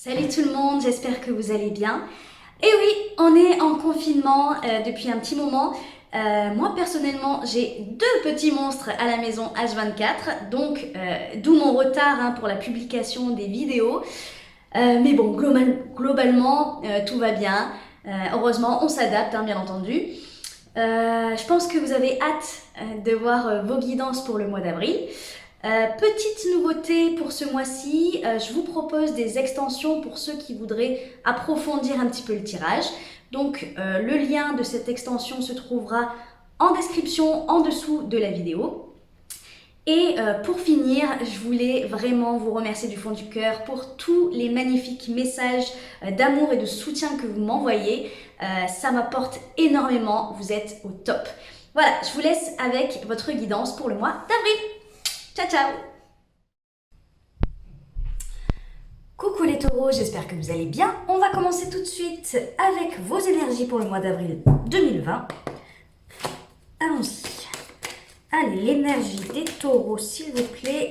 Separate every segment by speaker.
Speaker 1: Salut tout le monde, j'espère que vous allez bien. Et oui, on est en confinement depuis un petit moment. Moi personnellement, j'ai deux petits monstres à la maison H24, donc d'où mon retard pour la publication des vidéos. Mais bon, globalement, tout va bien. Heureusement, on s'adapte, bien entendu. Je pense que vous avez hâte de voir vos guidances pour le mois d'avril. Petite nouveauté pour ce mois-ci, je vous propose des extensions pour ceux qui voudraient approfondir un petit peu le tirage. Donc le lien de cette extension se trouvera en description en dessous de la vidéo. Et pour finir, je voulais vraiment vous remercier du fond du cœur pour tous les magnifiques messages d'amour et de soutien que vous m'envoyez. Ça m'apporte énormément, vous êtes au top. Voilà, je vous laisse avec votre guidance pour le mois d'avril. Ciao ciao! Coucou les taureaux, j'espère que vous allez bien. On va commencer tout de suite avec vos énergies pour le mois d'avril 2020. Allons-y. Allez, l'énergie des taureaux, s'il vous plaît,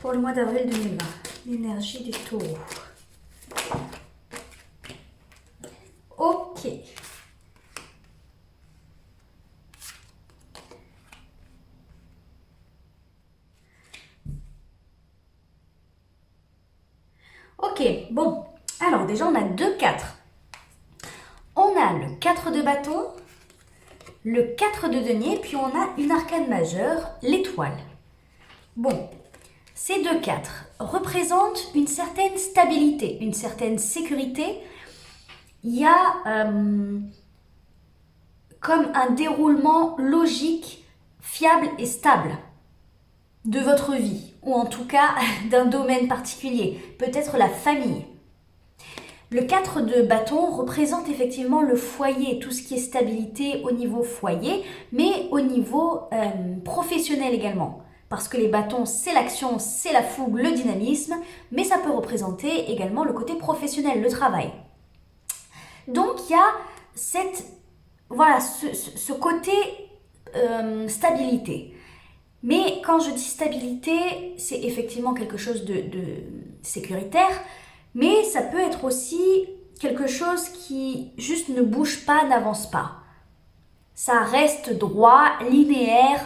Speaker 1: pour le mois d'avril 2020. L'énergie des taureaux. Ok. Ok, bon. Alors déjà, on a deux 4. On a le 4 de bâton, le 4 de denier, puis on a une arcane majeure, l'étoile. Bon, ces deux 4 représentent une certaine stabilité, une certaine sécurité. Il y a comme un déroulement logique, fiable et stable de votre vie, ou en tout cas d'un domaine particulier, peut-être la famille. Le 4 de bâton représente effectivement le foyer, tout ce qui est stabilité au niveau foyer, mais au niveau professionnel également. Parce que les bâtons, c'est l'action, c'est la fougue, le dynamisme, mais ça peut représenter également le côté professionnel, le travail. Donc il y a ce côté stabilité. Mais quand je dis stabilité, c'est effectivement quelque chose de sécuritaire, mais ça peut être aussi quelque chose qui juste ne bouge pas, n'avance pas. Ça reste droit, linéaire,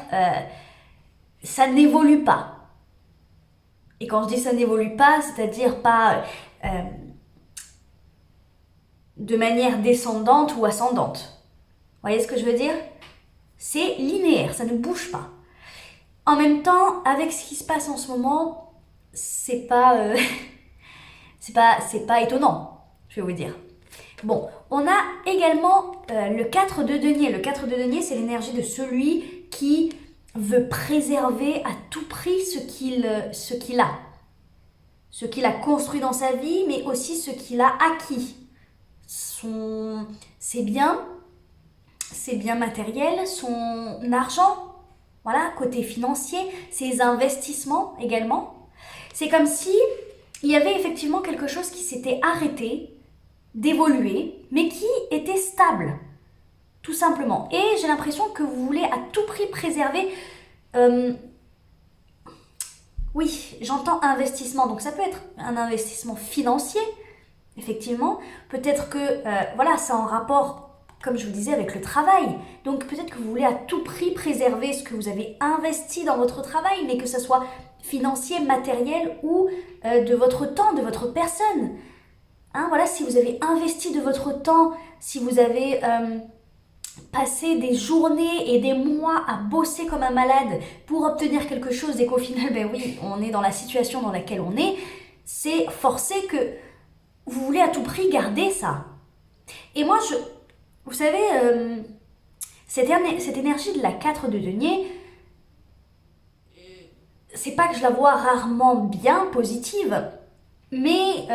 Speaker 1: ça n'évolue pas. Et quand je dis ça n'évolue pas, c'est-à-dire pas de manière descendante ou ascendante. Vous voyez ce que je veux dire? C'est linéaire, ça ne bouge pas. En même temps, avec ce qui se passe en ce moment, c'est pas étonnant, je vais vous dire. Bon, on a également le 4 de denier. Le 4 de denier, c'est l'énergie de celui qui veut préserver à tout prix ce qu'il a. Ce qu'il a construit dans sa vie, mais aussi ce qu'il a acquis. Ses biens matériels, son argent, voilà, côté financier, ses investissements également. C'est comme si il y avait effectivement quelque chose qui s'était arrêté d'évoluer, mais qui était stable, tout simplement. Et j'ai l'impression que vous voulez à tout prix préserver... oui, j'entends investissement, donc ça peut être un investissement financier, effectivement. Peut-être que, c'est en rapport, comme je vous disais, avec le travail. Donc peut-être que vous voulez à tout prix préserver ce que vous avez investi dans votre travail, mais que ce soit financier, matériel ou de votre temps, de votre personne. Si vous avez investi de votre temps, si vous avez passé des journées et des mois à bosser comme un malade pour obtenir quelque chose et qu'au final, on est dans la situation dans laquelle on est, c'est forcé que vous voulez à tout prix garder ça. Et moi, vous savez, cette énergie de la 4 de denier, c'est pas que je la vois rarement bien positive, mais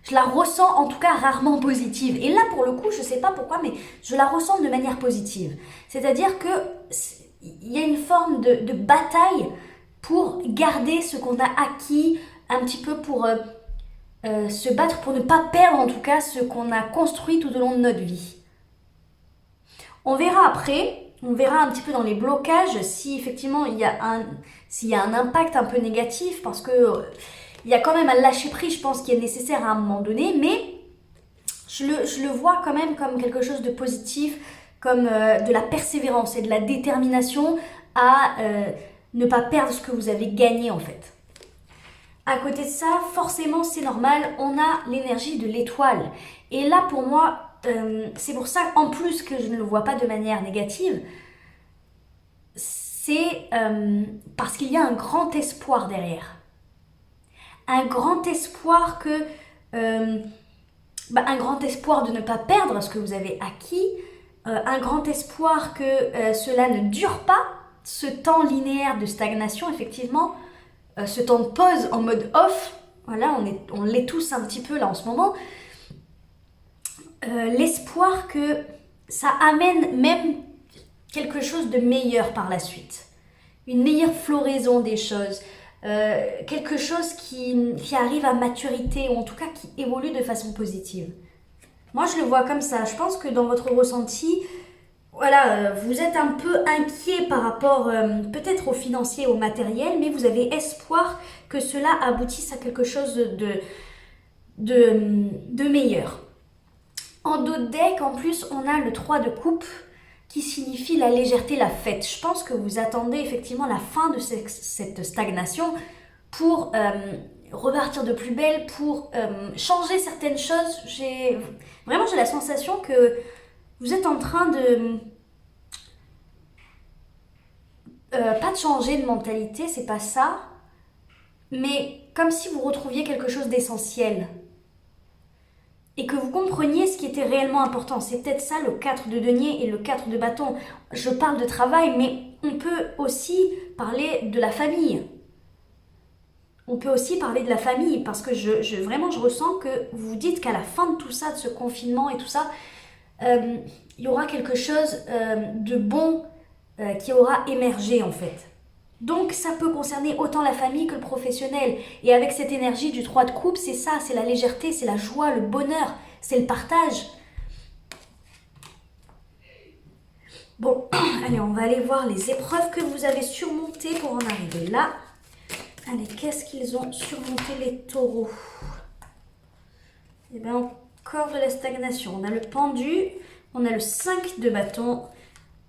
Speaker 1: je la ressens en tout cas rarement positive. Et là, pour le coup, je sais pas pourquoi, mais je la ressens de manière positive. C'est-à-dire que il y a une forme de bataille pour garder ce qu'on a acquis, un petit peu pour se battre pour ne pas perdre en tout cas ce qu'on a construit tout au long de notre vie. On verra après, on verra un petit peu dans les blocages si effectivement s'il y a un impact un peu négatif, parce que il y a quand même un lâcher prise, je pense, qui est nécessaire à un moment donné, mais je le vois quand même comme quelque chose de positif, comme de la persévérance et de la détermination à ne pas perdre ce que vous avez gagné en fait. À côté de ça, forcément, c'est normal, on a l'énergie de l'étoile. Et là, pour moi, c'est pour ça, en plus que je ne le vois pas de manière négative, c'est parce qu'il y a un grand espoir derrière. Un grand espoir un grand espoir de ne pas perdre ce que vous avez acquis, un grand espoir que cela ne dure pas, ce temps linéaire de stagnation, effectivement, ce temps de pause en mode off, voilà, on l'est tous un petit peu là en ce moment, l'espoir que ça amène même quelque chose de meilleur par la suite, une meilleure floraison des choses, quelque chose qui arrive à maturité, ou en tout cas qui évolue de façon positive. Moi, je le vois comme ça. Je pense que dans votre ressenti, voilà, vous êtes un peu inquiet par rapport peut-être au financier, au matériel, mais vous avez espoir que cela aboutisse à quelque chose de meilleur. En dos de deck, en plus, on a le 3 de coupe qui signifie la légèreté, la fête. Je pense que vous attendez effectivement la fin de cette stagnation pour repartir de plus belle, pour changer certaines choses. J'ai la sensation que vous êtes en train de... pas de changer de mentalité, c'est pas ça, mais comme si vous retrouviez quelque chose d'essentiel et que vous compreniez ce qui était réellement important. C'est peut-être ça le 4 de denier et le 4 de bâton. Je parle de travail, mais on peut aussi parler de la famille. On peut aussi parler de la famille, parce que je ressens que vous vous dites qu'à la fin de tout ça, de ce confinement et tout ça, il y aura quelque chose de bon qui aura émergé en fait. Donc ça peut concerner autant la famille que le professionnel. Et avec cette énergie du 3 de coupe, c'est ça, c'est la légèreté, c'est la joie, le bonheur, c'est le partage. Bon, allez, on va aller voir les épreuves que vous avez surmontées pour en arriver là. Allez, qu'est-ce qu'ils ont surmonté les taureaux? Eh bien, encore de la stagnation. On a le pendu, on a le 5 de bâton,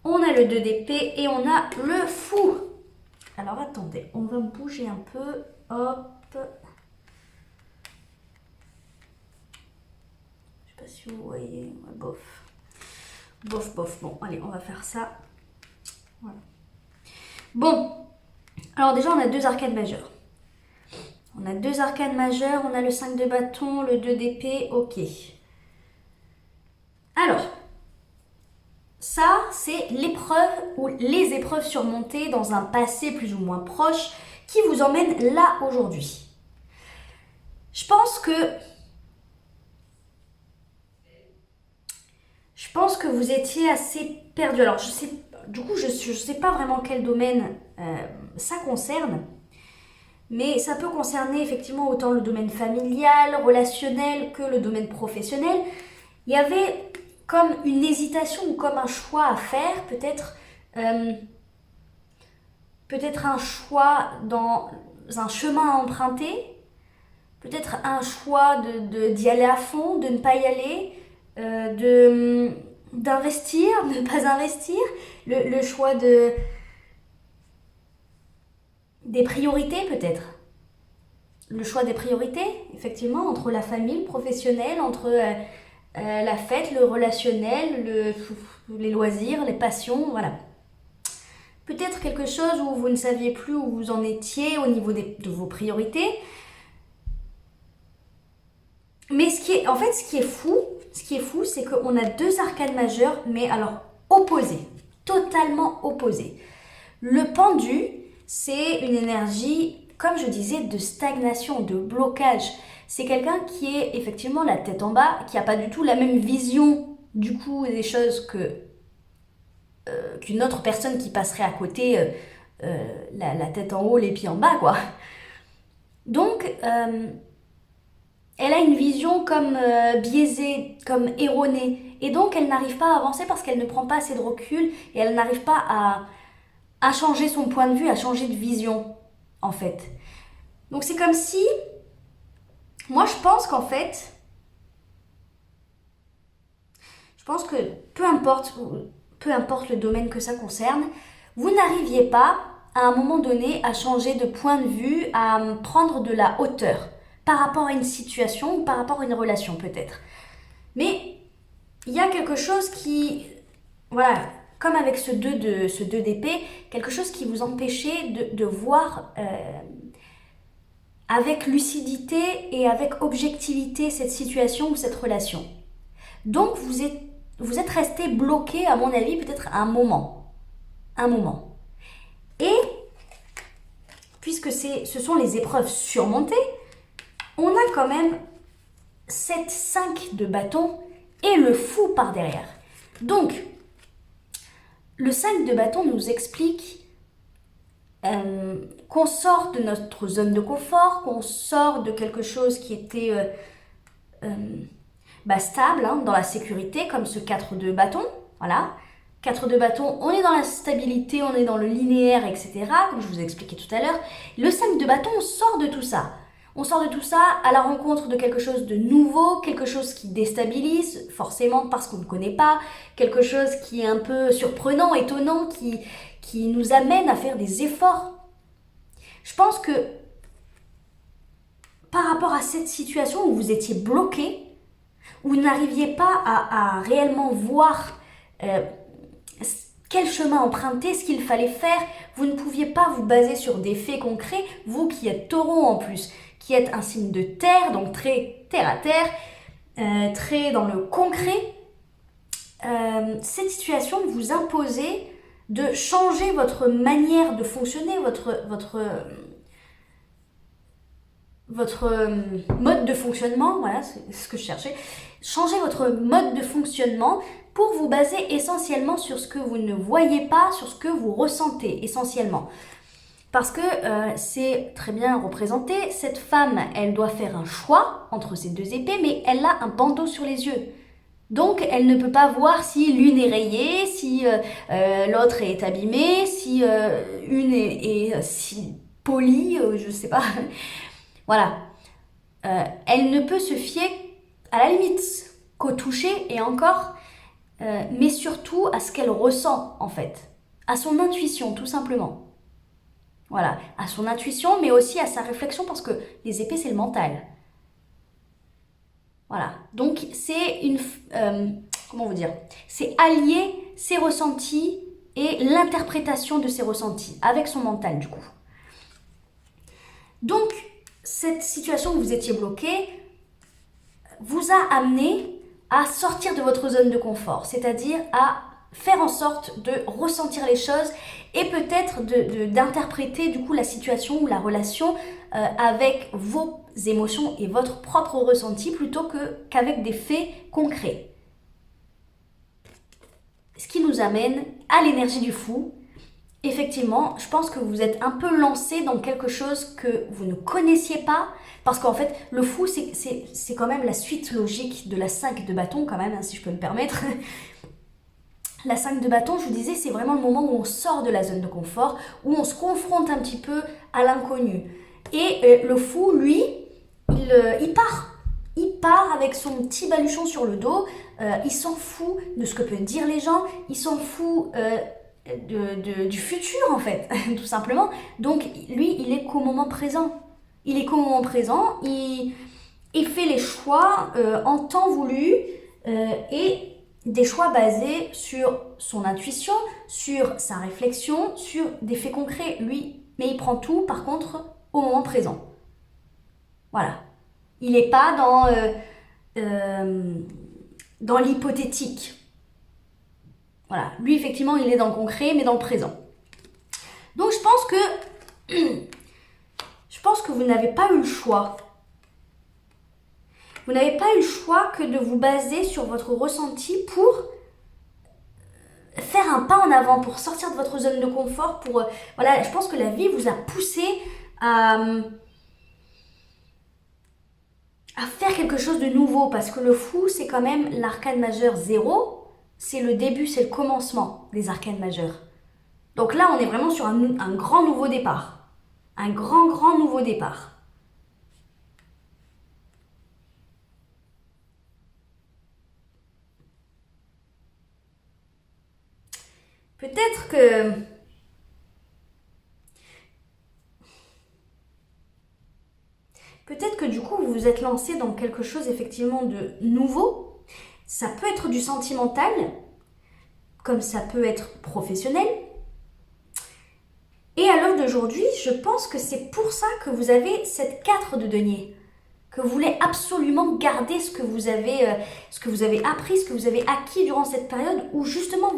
Speaker 1: on a le 2 d'épée et on a le fou. Alors attendez, on va bouger un peu. Hop. Je sais pas si vous voyez. Ouais, bof. Bof, bof. Bon, allez, on va faire ça. Voilà. Bon. Alors déjà, on a 2 arcades majeures. On a 2 arcades majeures, on a le 5 de bâton, le 2 d'épée, ok. Alors, ça, c'est l'épreuve ou les épreuves surmontées dans un passé plus ou moins proche qui vous emmène là aujourd'hui. Je pense que vous étiez assez perdu. Alors, je sais pas vraiment quel domaine ça concerne, mais ça peut concerner effectivement autant le domaine familial, relationnel que le domaine professionnel. Il y avait comme une hésitation ou comme un choix à faire, peut-être un choix dans un chemin à emprunter, peut-être un choix d'y aller à fond, de ne pas y aller, d'investir, de ne pas investir, le choix des priorités peut-être. Le choix des priorités, effectivement, entre la famille, le professionnel, entre la fête, le relationnel, les loisirs, les passions, voilà. Peut-être quelque chose où vous ne saviez plus où vous en étiez au niveau de vos priorités. Mais ce qui est fou, c'est qu'on a 2 arcades majeures, mais alors opposées, totalement opposées. Le pendu, c'est une énergie, comme je disais, de stagnation, de blocage. C'est quelqu'un qui est effectivement la tête en bas, qui n'a pas du tout la même vision du coup des choses qu'une autre personne qui passerait à côté, la tête en haut, les pieds en bas, quoi. Donc, elle a une vision comme biaisée, comme erronée. Et donc, elle n'arrive pas à avancer parce qu'elle ne prend pas assez de recul et elle n'arrive pas à changer son point de vue, à changer de vision, en fait. Donc, c'est comme si Moi, je pense qu'en fait, je pense que peu importe le domaine que ça concerne, vous n'arriviez pas à un moment donné à changer de point de vue, à prendre de la hauteur par rapport à une situation ou par rapport à une relation peut-être. Mais il y a quelque chose qui, voilà, comme avec ce 2 d'épée, quelque chose qui vous empêchait de voir avec lucidité et avec objectivité cette situation ou cette relation. Donc vous êtes resté bloqué, à mon avis, peut-être un moment. Un moment. Et, puisque ce sont les épreuves surmontées, on a quand même cette 5 de bâton et le fou par derrière. Donc, le 5 de bâton nous explique qu'on sort de notre zone de confort, qu'on sort de quelque chose qui était stable, dans la sécurité, comme ce 4 de bâton. Voilà. 4 de bâton, on est dans la stabilité, on est dans le linéaire, etc. Comme je vous ai expliqué tout à l'heure. Le 5 de bâton, on sort de tout ça. On sort de tout ça à la rencontre de quelque chose de nouveau, quelque chose qui déstabilise, forcément parce qu'on ne connaît pas, quelque chose qui est un peu surprenant, étonnant, qui nous amène à faire des efforts. Je pense que par rapport à cette situation où vous étiez bloqué, où vous n'arriviez pas à réellement voir quel chemin emprunter, ce qu'il fallait faire, vous ne pouviez pas vous baser sur des faits concrets, vous qui êtes taureau en plus, qui êtes un signe de terre, donc très terre à terre, très dans le concret. Cette situation vous imposait de changer votre manière de fonctionner, votre mode de fonctionnement, voilà, c'est ce que je cherchais. Changer votre mode de fonctionnement pour vous baser essentiellement sur ce que vous ne voyez pas, sur ce que vous ressentez essentiellement. Parce que c'est très bien représenté, cette femme, elle doit faire un choix entre ces 2 épées, mais elle a un bandeau sur les yeux. Donc, elle ne peut pas voir si l'une est rayée, si l'autre est abîmée, si une est si polie, je sais pas. Voilà. Elle ne peut se fier, à la limite, qu'au toucher et encore, mais surtout à ce qu'elle ressent, en fait. À son intuition, tout simplement. Voilà, à son intuition, mais aussi à sa réflexion, parce que les épées, c'est le mental. Voilà, donc c'est comment vous dire, c'est allier ses ressentis et l'interprétation de ses ressentis avec son mental du coup. Donc, cette situation où vous étiez bloqué vous a amené à sortir de votre zone de confort, c'est-à-dire à faire en sorte de ressentir les choses et peut-être d'interpréter du coup la situation ou la relation avec vos émotions et votre propre ressenti plutôt qu'avec des faits concrets. Ce qui nous amène à l'énergie du fou. Effectivement, je pense que vous êtes un peu lancé dans quelque chose que vous ne connaissiez pas, parce qu'en fait, le fou, c'est quand même la suite logique de la 5 de bâton, quand même, hein, si je peux me permettre. La 5 de bâton, je vous disais, c'est vraiment le moment où on sort de la zone de confort, où on se confronte un petit peu à l'inconnu. Et le fou, lui, il part. Il part avec son petit baluchon sur le dos, il s'en fout de ce que peuvent dire les gens, il s'en fout du futur en fait, tout simplement. Donc lui, il est qu'au moment présent. Il est qu'au moment présent, il fait les choix en temps voulu et des choix basés sur son intuition, sur sa réflexion, sur des faits concrets. Lui, mais il prend tout par contre au moment présent. Voilà. Il n'est pas dans l'hypothétique. Voilà. Lui, effectivement, il est dans le concret, mais dans le présent. Donc, je pense que vous n'avez pas eu le choix. Vous n'avez pas eu le choix que de vous baser sur votre ressenti pour faire un pas en avant, pour sortir de votre zone de confort, voilà, je pense que la vie vous a poussé à faire quelque chose de nouveau, parce que le fou, c'est quand même l'arcane majeur 0, c'est le début, c'est le commencement des arcanes majeures. Donc là, on est vraiment sur un grand nouveau départ. Un grand nouveau départ. Peut-être que... Peut-être que du coup, vous vous êtes lancé dans quelque chose effectivement de nouveau. Ça peut être du sentimental, comme ça peut être professionnel. Et à l'heure d'aujourd'hui, je pense que c'est pour ça que vous avez cette 4 de denier. Que vous voulez absolument garder ce que vous avez appris, ce que vous avez acquis durant cette période où justement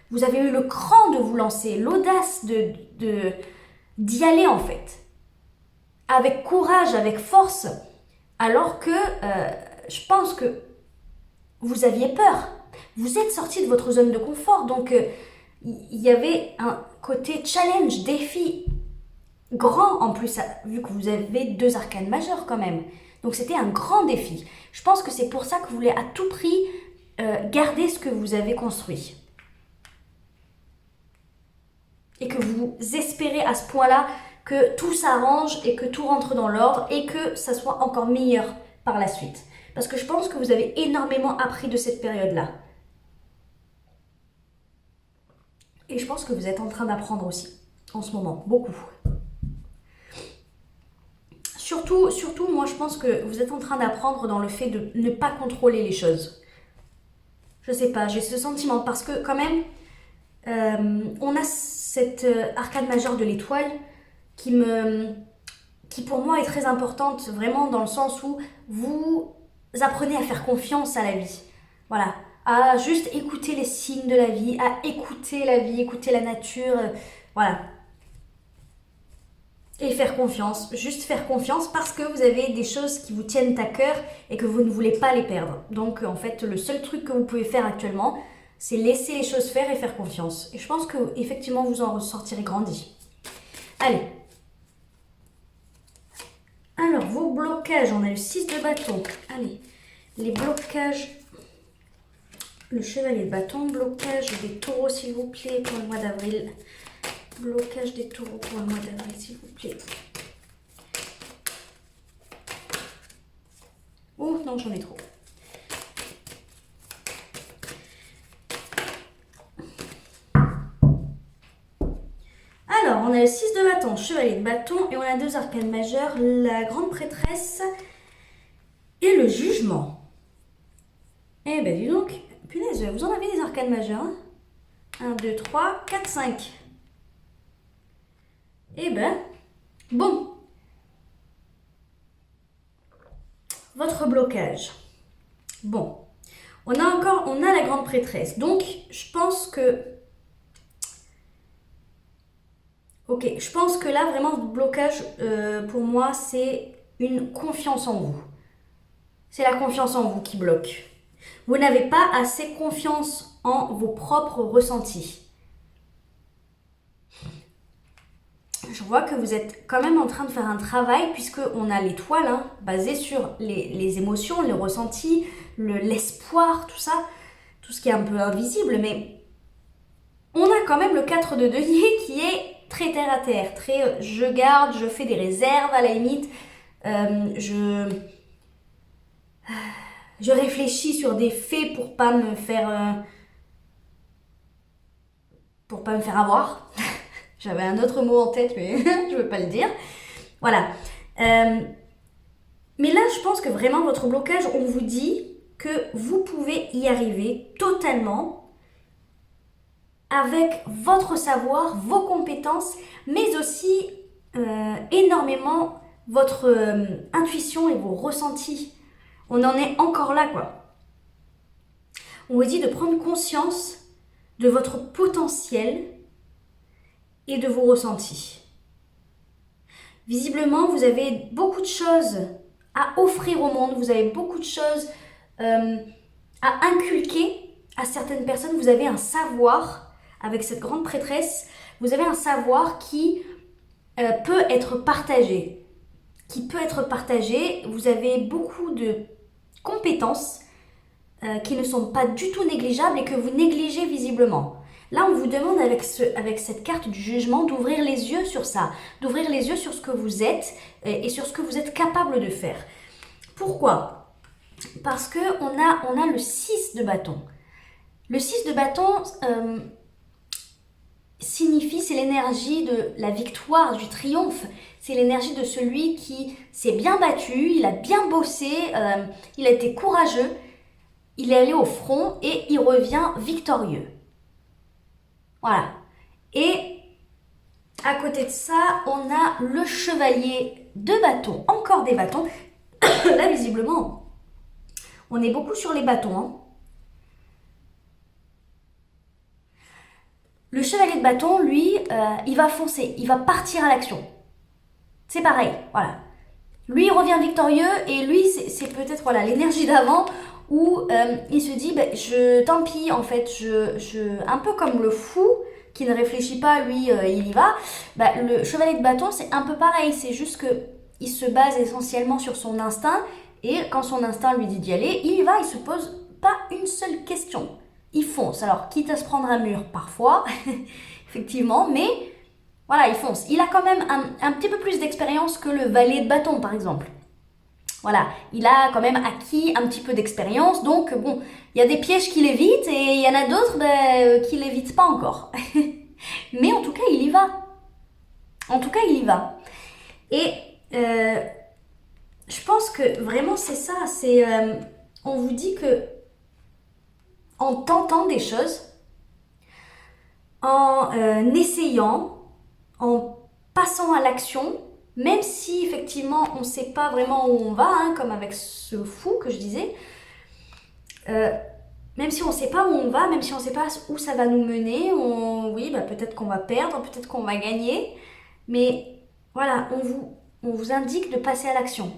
Speaker 1: vous avez eu le cran de vous lancer, l'audace d'y aller en fait. Avec courage, avec force, alors que je pense que vous aviez peur. Vous êtes sorti de votre zone de confort, donc il y avait un côté challenge, défi grand en plus, vu que vous avez 2 arcanes majeures quand même. Donc c'était un grand défi. Je pense que c'est pour ça que vous voulez à tout prix garder ce que vous avez construit. Et que vous espérez à ce point-là que tout s'arrange et que tout rentre dans l'ordre et que ça soit encore meilleur par la suite. Parce que je pense que vous avez énormément appris de cette période-là. Et je pense que vous êtes en train d'apprendre aussi, en ce moment, beaucoup. Surtout, moi je pense que vous êtes en train d'apprendre dans le fait de ne pas contrôler les choses. Je sais pas, j'ai ce sentiment parce que quand même, on a cette arcane majeure de l'étoile qui pour moi est très importante, vraiment dans le sens où vous apprenez à faire confiance à la vie. Voilà, à juste écouter les signes de la vie, à écouter la vie, écouter la nature, voilà. Et faire confiance, juste faire confiance parce que vous avez des choses qui vous tiennent à cœur et que vous ne voulez pas les perdre. Donc en fait, le seul truc que vous pouvez faire actuellement, c'est laisser les choses faire et faire confiance. Et je pense que effectivement vous en ressortirez grandi. Allez. Alors, vos blocages, on a le 6 de bâton. Allez, les blocages, le chevalier de bâton, blocage des taureaux s'il vous plaît pour le mois d'avril. Blocage des taureaux pour le mois d'avril s'il vous plaît. Oh non, j'en ai trop. Alors, on a le 6 de bâton, chevalier de bâton, et on a 2 arcanes majeures, la grande prêtresse et le jugement. Eh ben dis donc, punaise, vous en avez des arcanes majeures. 1, 2, 3, 4, 5. Eh ben, bon. Votre blocage. Bon. On a la grande prêtresse. Donc, je pense que... Ok, je pense que là, vraiment, votre blocage, pour moi, c'est une confiance en vous. C'est la confiance en vous qui bloque. Vous n'avez pas assez confiance en vos propres ressentis. Je vois que vous êtes quand même en train de faire un travail puisqu'on a l'étoile basée sur les émotions, les ressentis, l'espoir, tout ça, tout ce qui est un peu invisible, mais on a quand même le 4 de denier qui est très terre à terre, très je garde, je fais des réserves à la limite, je réfléchis sur des faits pour pas me faire avoir. J'avais un autre mot en tête, mais je ne veux pas le dire. Voilà. Mais là, je pense que vraiment, votre blocage, on vous dit que vous pouvez y arriver totalement avec votre savoir, vos compétences, mais aussi énormément votre intuition et vos ressentis. On en est encore là, quoi. On vous dit de prendre conscience de votre potentiel et de vos ressentis. Visiblement, vous avez beaucoup de choses à offrir au monde, vous avez beaucoup de choses à inculquer à certaines personnes. Vous avez un savoir, avec cette grande prêtresse, vous avez un savoir qui peut être partagé. Vous avez beaucoup de compétences qui ne sont pas du tout négligeables et que vous négligez visiblement. Là, on vous demande avec cette carte du jugement d'ouvrir les yeux sur ça, d'ouvrir les yeux sur ce que vous êtes et sur ce que vous êtes capable de faire. Pourquoi ? Parce qu'on a le 6 de bâton. Le 6 de bâton, signifie, c'est l'énergie de la victoire, du triomphe. C'est l'énergie de celui qui s'est bien battu, il a bien bossé, il a été courageux, il est allé au front et il revient victorieux. Voilà. Et à côté de ça, on a le chevalier de bâton, encore des bâtons. Là, visiblement, on est beaucoup sur les bâtons, hein. Le chevalier de bâton, lui, il va foncer, il va partir à l'action. C'est pareil, voilà. Lui, il revient victorieux et lui, c'est peut-être voilà l'énergie d'avant où il se dit, tant pis, en fait, un peu comme le fou qui ne réfléchit pas, lui, il y va. Le chevalier de bâton, c'est un peu pareil, c'est juste que il se base essentiellement sur son instinct et quand son instinct lui dit d'y aller, il y va, il se pose pas une seule question. Il fonce. Alors, quitte à se prendre un mur parfois, effectivement, mais voilà, il fonce. Il a quand même un petit peu plus d'expérience que le valet de bâton, par exemple. Voilà, il a quand même acquis un petit peu d'expérience, donc bon, il y a des pièges qu'il évite et il y en a d'autres qu'il n'évite pas encore. Mais en tout cas, il y va. En tout cas, il y va. Et je pense que vraiment, c'est ça. On vous dit que en tentant des choses, en essayant, en passant à l'action, même si effectivement on ne sait pas vraiment où on va, hein, comme avec ce fou que je disais, même si on ne sait pas où on va, même si on ne sait pas où ça va nous mener, oui, peut-être qu'on va perdre, peut-être qu'on va gagner, mais voilà, on vous indique de passer à l'action.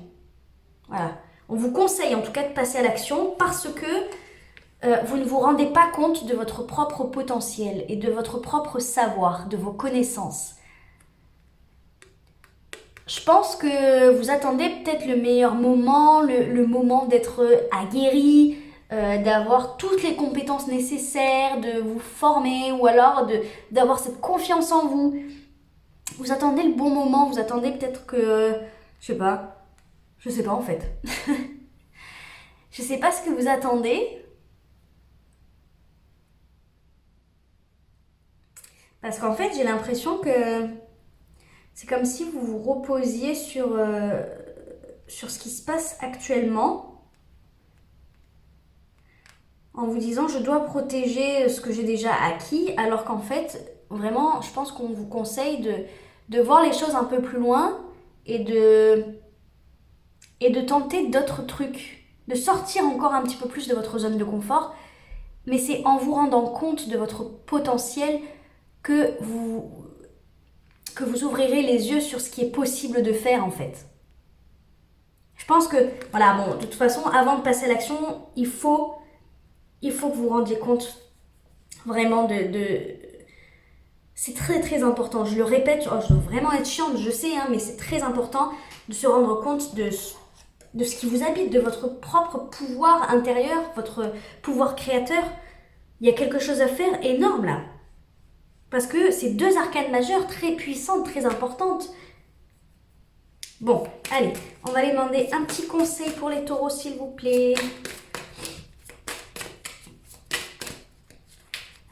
Speaker 1: Voilà. On vous conseille en tout cas de passer à l'action parce que vous ne vous rendez pas compte de votre propre potentiel et de votre propre savoir, de vos connaissances. Je pense que vous attendez peut-être le meilleur moment, le moment d'être aguerri, d'avoir toutes les compétences nécessaires, de vous former ou alors d'avoir cette confiance en vous. Vous attendez le bon moment, vous attendez peut-être que, je sais pas en fait. Je sais pas ce que vous attendez. Parce qu'en fait, j'ai l'impression que c'est comme si vous vous reposiez sur ce qui se passe actuellement en vous disant je dois protéger ce que j'ai déjà acquis, alors qu'en fait, vraiment, je pense qu'on vous conseille de voir les choses un peu plus loin et de tenter d'autres trucs, de sortir encore un petit peu plus de votre zone de confort, mais c'est en vous rendant compte de votre potentiel que vous ouvrirez les yeux sur ce qui est possible de faire en fait. Je pense que, voilà, bon, de toute façon, avant de passer à l'action, il faut que vous vous rendiez compte vraiment c'est très très important, je le répète, je dois vraiment être chiante, je sais, hein, mais c'est très important de se rendre compte de ce qui vous habite, de votre propre pouvoir intérieur, votre pouvoir créateur. Il y a quelque chose à faire énorme là. Parce que c'est deux arcanes majeures très puissantes, très importantes. Bon, allez, on va aller demander un petit conseil pour les taureaux, s'il vous plaît.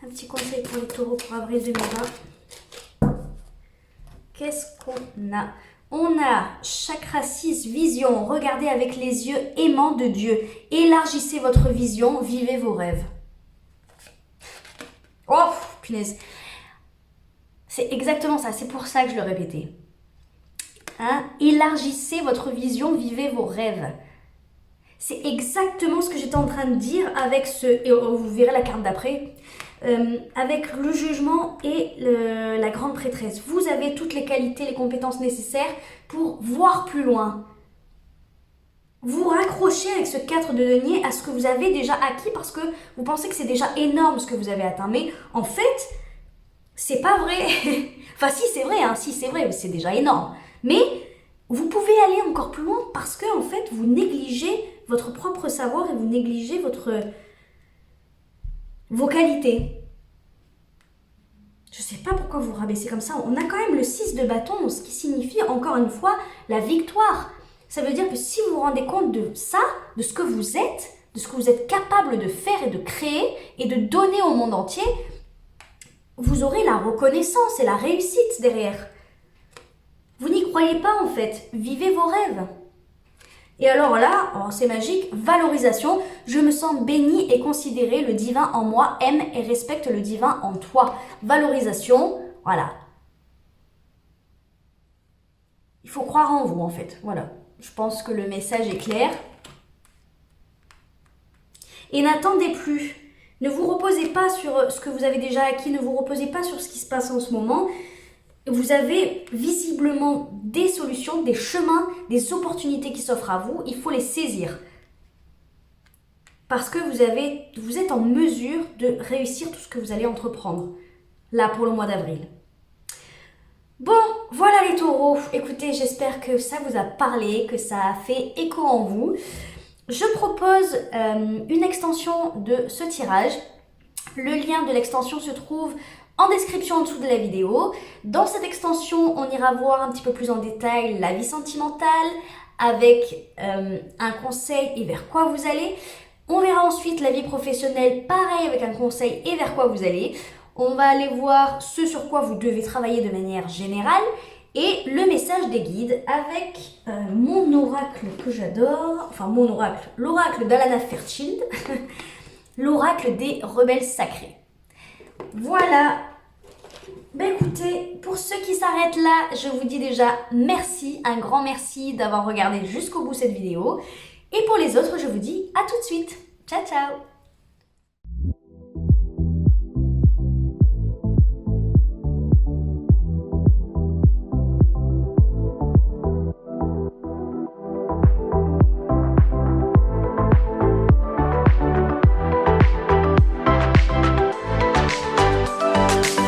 Speaker 1: Un petit conseil pour les taureaux pour avril 2020. Qu'est-ce qu'on a? On a chakra 6, vision. Regardez avec les yeux aimants de Dieu. Élargissez votre vision, vivez vos rêves. Oh, punaise. C'est exactement ça, c'est pour ça que je le répétais. Hein? Élargissez votre vision, vivez vos rêves. C'est exactement ce que j'étais en train de dire avec et vous verrez la carte d'après, avec le jugement et la grande prêtresse. Vous avez toutes les qualités, les compétences nécessaires pour voir plus loin. Vous raccrochez avec ce 4 de denier à ce que vous avez déjà acquis parce que vous pensez que c'est déjà énorme ce que vous avez atteint. Mais en fait, c'est pas vrai. Enfin, si, c'est vrai, hein, si, c'est vrai, c'est déjà énorme. Mais vous pouvez aller encore plus loin parce que, en fait, vous négligez votre propre savoir et vous négligez vos qualités. Je sais pas pourquoi vous rabaissez comme ça. On a quand même le 6 de bâton, ce qui signifie, encore une fois, la victoire. Ça veut dire que si vous vous rendez compte de ça, de ce que vous êtes, de ce que vous êtes capable de faire et de créer et de donner au monde entier, vous aurez la reconnaissance et la réussite derrière. Vous n'y croyez pas en fait, vivez vos rêves. Et alors là, oh, c'est magique, valorisation, je me sens bénie et considérée, le divin en moi aime et respecte le divin en toi. Valorisation, voilà. Il faut croire en vous en fait, voilà. Je pense que le message est clair. Et n'attendez plus. Ne vous reposez pas sur ce que vous avez déjà acquis, ne vous reposez pas sur ce qui se passe en ce moment. Vous avez visiblement des solutions, des chemins, des opportunités qui s'offrent à vous. Il faut les saisir. Parce que vous êtes en mesure de réussir tout ce que vous allez entreprendre. Là, pour le mois d'avril. Bon, voilà les taureaux. Écoutez, j'espère que ça vous a parlé, que ça a fait écho en vous. Je propose une extension de ce tirage. Le lien de l'extension se trouve en description en dessous de la vidéo. Dans cette extension, on ira voir un petit peu plus en détail la vie sentimentale avec un conseil et vers quoi vous allez. On verra ensuite la vie professionnelle, pareil avec un conseil et vers quoi vous allez. On va aller voir ce sur quoi vous devez travailler de manière générale et le message des guides avec mon oracle que j'adore, enfin mon oracle, l'oracle d'Alana Fairchild, l'oracle des rebelles sacrés. Voilà. Ben écoutez, pour ceux qui s'arrêtent là, je vous dis déjà merci, un grand merci d'avoir regardé jusqu'au bout cette vidéo. Et pour les autres, je vous dis à tout de suite. Ciao, ciao!